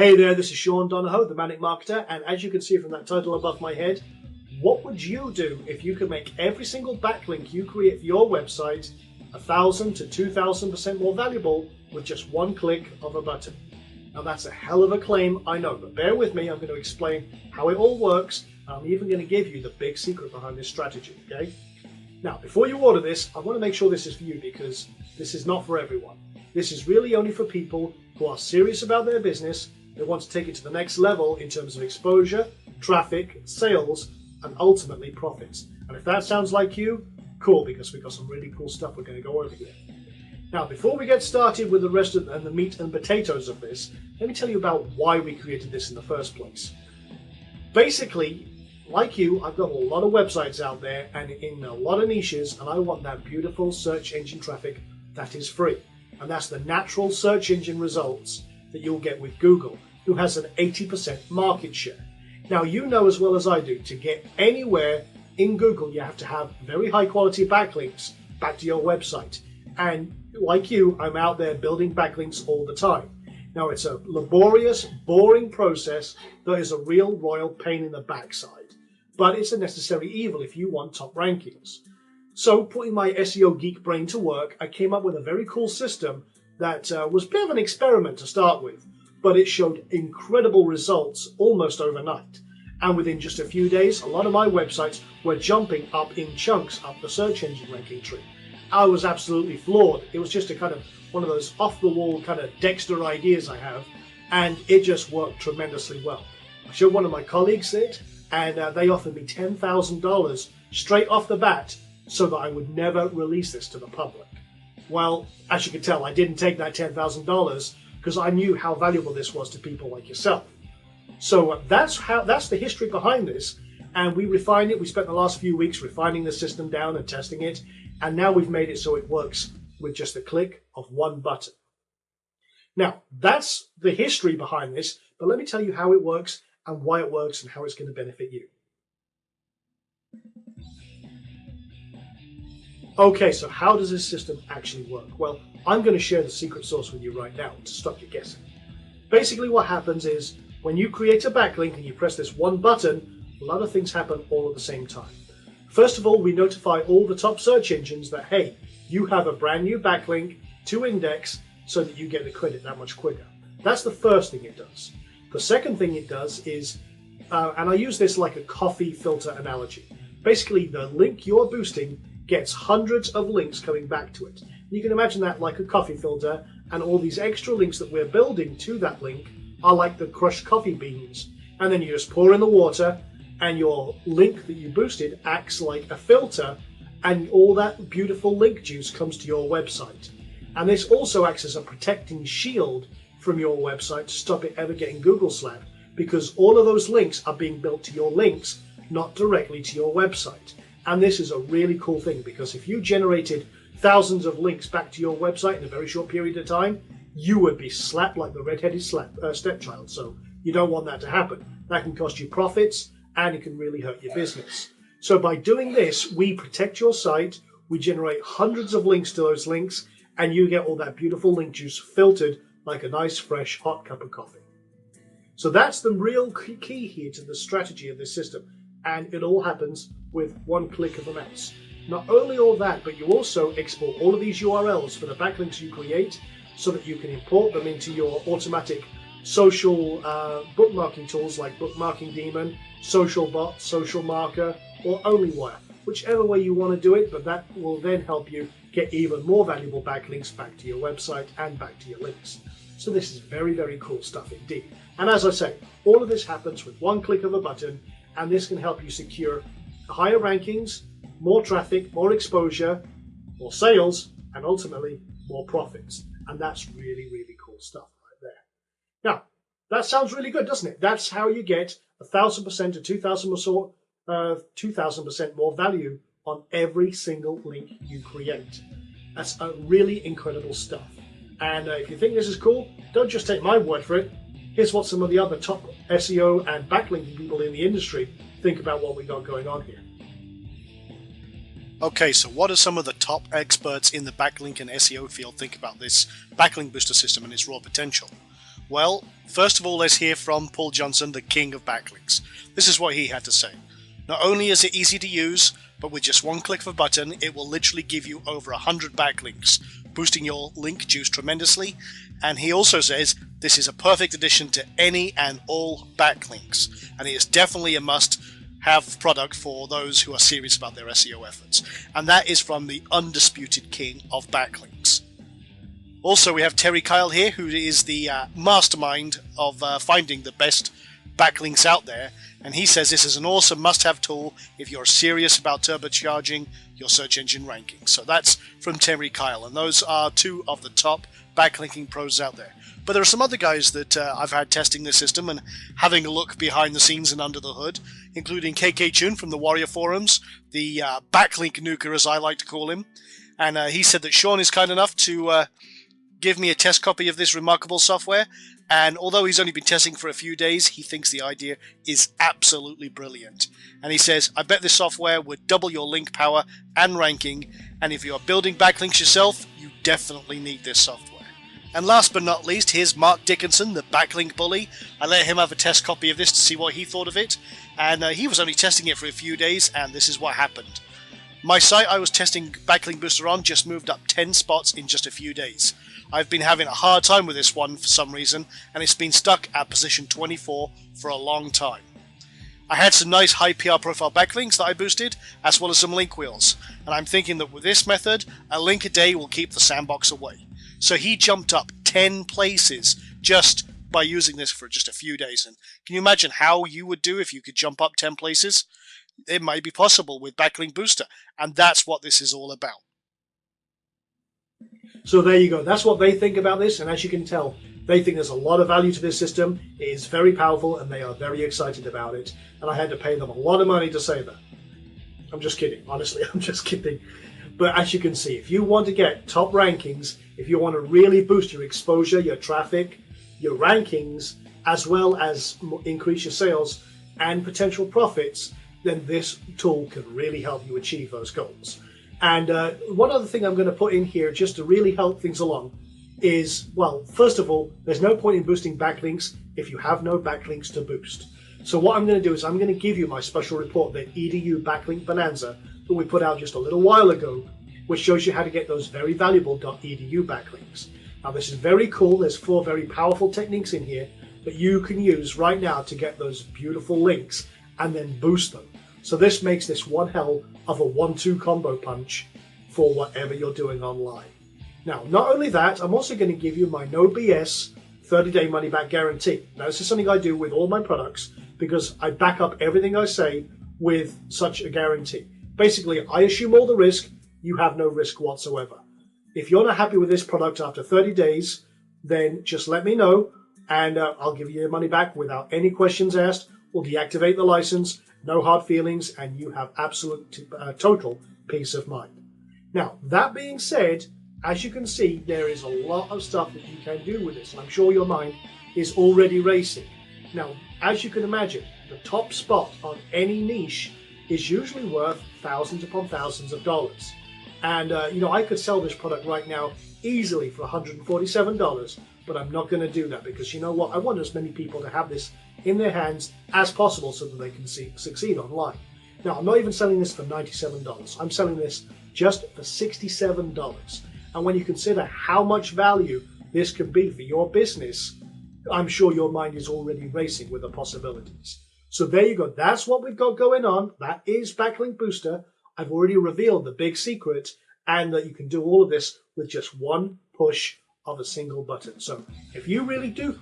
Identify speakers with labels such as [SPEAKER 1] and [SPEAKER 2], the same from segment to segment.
[SPEAKER 1] Hey there, this is Sean Donahoe, the Manic Marketer, and as you can see from that title above my head, what would you do if you could make every single backlink you create for your website 1,000 to 2,000% more valuable with just one click of a button? Now that's a hell of a claim, I know, but bear with me, I'm going to explain how it all works, and I'm even going to give you the big secret behind this strategy, okay? Now, before you order this, I want to make sure this is for you because this is not for everyone. This is really only for people who are serious about their business. They want to take it to the next level in terms of exposure, traffic, sales, and ultimately profits. And if that sounds like you, cool, because we've got some really cool stuff we're going to go over here. Now, before we get started with the rest of the meat and potatoes of this, let me tell you about why we created this in the first place. Basically, like you, I've got a lot of websites out there and in a lot of niches, and I want that beautiful search engine traffic that is free. And that's the natural search engine results that you'll get with Google, who has an 80% market share. Now, you know as well as I do, to get anywhere in Google, you have to have very high quality backlinks back to your website. And like you, I'm out there building backlinks all the time. Now, it's a laborious, boring process that is a real royal pain in the backside, but it's a necessary evil if you want top rankings. So, putting my SEO geek brain to work, I came up with a very cool system that was a bit of an experiment to start with, but it showed incredible results almost overnight. And within just a few days, a lot of my websites were jumping up in chunks up the search engine ranking tree. I was absolutely floored. It was just a kind of one of those off-the-wall kind of Dexter ideas I have, and it just worked tremendously well. I showed one of my colleagues it, and they offered me $10,000 straight off the bat so that I would never release this to the public. Well, as you can tell, I didn't take that $10,000 because I knew how valuable this was to people like yourself. So that's the history behind this, and we refined it. We spent the last few weeks refining the system down and testing it, and now we've made it so it works with just a click of one button. Now, that's the history behind this, but let me tell you how it works and why it works and how it's going to benefit you. Okay, so how does this system actually work? Well, I'm going to share the secret sauce with you right now to stop you guessing. Basically what happens is when you create a backlink and you press this one button, a lot of things happen all at the same time. First of all, we notify all the top search engines that, hey, you have a brand new backlink to index so that you get the credit that much quicker. That's the first thing it does. The second thing it does is, and I use this like a coffee filter analogy, basically the link you're boosting gets hundreds of links coming back to it. You can imagine that like a coffee filter, and all these extra links that we're building to that link are like the crushed coffee beans. And then you just pour in the water, and your link that you boosted acts like a filter, and all that beautiful link juice comes to your website. And this also acts as a protecting shield from your website to stop it ever getting Google slapped, because all of those links are being built to your links, not directly to your website. And this is a really cool thing, because if you generated thousands of links back to your website in a very short period of time, you would be slapped like the red-headed stepchild. So you don't want that to happen. That can cost you profits, and it can really hurt your business. So by doing this, we protect your site, we generate hundreds of links to those links, and you get all that beautiful link juice filtered like a nice, fresh, hot cup of coffee. So that's the real key here to the strategy of this system. And it all happens with one click of a mouse. Not only all that, but you also export all of these URLs for the backlinks you create so that you can import them into your automatic social bookmarking tools like Bookmarking Demon, SocialBot, Social Marker, or OnlyWire, whichever way you want to do it, but that will then help you get even more valuable backlinks back to your website and back to your links. So this is very, very cool stuff indeed. And as I say, all of this happens with one click of a button, and this can help you secure higher rankings, more traffic, more exposure, more sales, and ultimately more profits. And that's really, really cool stuff right there. Now, that sounds really good, doesn't it? That's how you get 1,000% to 2,000% more value on every single link you create. That's a really incredible stuff. And if you think this is cool, don't just take my word for it. Here's what some of the other top SEO and backlinking people in the industry think about what we got going on here.
[SPEAKER 2] Okay, so what do some of the top experts in the backlink and SEO field think about this backlink booster system and its raw potential? Well, first of all, let's hear from Paul Johnson, the king of backlinks. This is what he had to say. Not only is it easy to use, but with just one click of a button, it will literally give you over 100 backlinks, boosting your link juice tremendously. And he also says this is a perfect addition to any and all backlinks, and it is definitely a must-have product for those who are serious about their SEO efforts. And that is from the undisputed king of backlinks. Also, we have Terry Kyle here, who is the mastermind of finding the best backlinks out there, and he says this is an awesome must-have tool if you're serious about turbocharging your search engine rankings. So that's from Terry Kyle, and those are two of the top backlinking pros out there. But there are some other guys that I've had testing this system and having a look behind the scenes and under the hood, including KK Chun from the Warrior Forums, the backlink nuker as I like to call him, and he said that Sean is kind enough to give me a test copy of this remarkable software, and although he's only been testing for a few days, he thinks the idea is absolutely brilliant. And he says, I bet this software would double your link power and ranking, and if you are building backlinks yourself, you definitely need this software. And last but not least, here's Mark Dickinson, the backlink bully. I let him have a test copy of this to see what he thought of it, and he was only testing it for a few days, and this is what happened. My site I was testing Backlink Booster on just moved up 10 spots in just a few days. I've been having a hard time with this one for some reason, and it's been stuck at position 24 for a long time. I had some nice high PR profile backlinks that I boosted, as well as some link wheels, and I'm thinking that with this method, a link a day will keep the sandbox away. So he jumped up 10 places just by using this for just a few days. And can you imagine how you would do if you could jump up 10 places? It might be possible with Backlink Booster, and that's what this is all about.
[SPEAKER 1] So there you go. That's what they think about this, and as you can tell, they think there's a lot of value to this system. It is very powerful, and they are very excited about it. And I had to pay them a lot of money to say that. I'm just kidding. Honestly, I'm just kidding. But as you can see, if you want to get top rankings, if you want to really boost your exposure, your traffic, your rankings, as well as increase your sales and potential profits, then this tool can really help you achieve those goals. And one other thing I'm going to put in here just to really help things along is, well, first of all, there's no point in boosting backlinks if you have no backlinks to boost. So what I'm going to do is I'm going to give you my special report, the EDU Backlink Bonanza, that we put out just a little while ago, which shows you how to get those very valuable .edu backlinks. Now this is very cool. There's 4 very powerful techniques in here that you can use right now to get those beautiful links and then boost them. So this makes this one hell of a 1-2 combo punch for whatever you're doing online. Now, not only that, I'm also going to give you my no BS 30-day money-back guarantee. Now, this is something I do with all my products because I back up everything I say with such a guarantee. Basically, I assume all the risk, you have no risk whatsoever. If you're not happy with this product after 30 days, then just let me know and I'll give you your money back without any questions asked. We'll deactivate the license, no hard feelings, and you have absolute total peace of mind. Now, that being said, as you can see, there is a lot of stuff that you can do with this. I'm sure your mind is already racing. Now, as you can imagine, the top spot on any niche is usually worth thousands upon thousands of dollars. And, I could sell this product right now easily for $147, but I'm not going to do that because you know what? I want as many people to have this in their hands as possible so that they can succeed online. Now, I'm not even selling this for $97. I'm selling this just for $67. And when you consider how much value this could be for your business, I'm sure your mind is already racing with the possibilities. So there you go. That's what we've got going on. That is Backlink Booster. I've already revealed the big secret and that you can do all of this with just one push of a single button. So if you really do,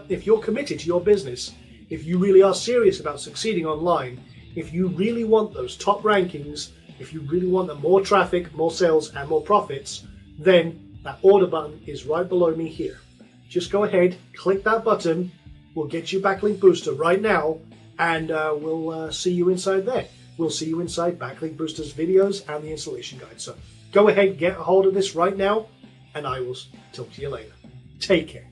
[SPEAKER 1] if you're committed to your business, if you really are serious about succeeding online, if you really want those top rankings, if you really want the more traffic, more sales, and more profits, then that order button is right below me here. Just go ahead, click that button. We'll get you Backlink Booster right now, and we'll see you inside there. We'll see you inside Backlink Booster's videos and the installation guide. So go ahead, get a hold of this right now, and I will talk to you later. Take care.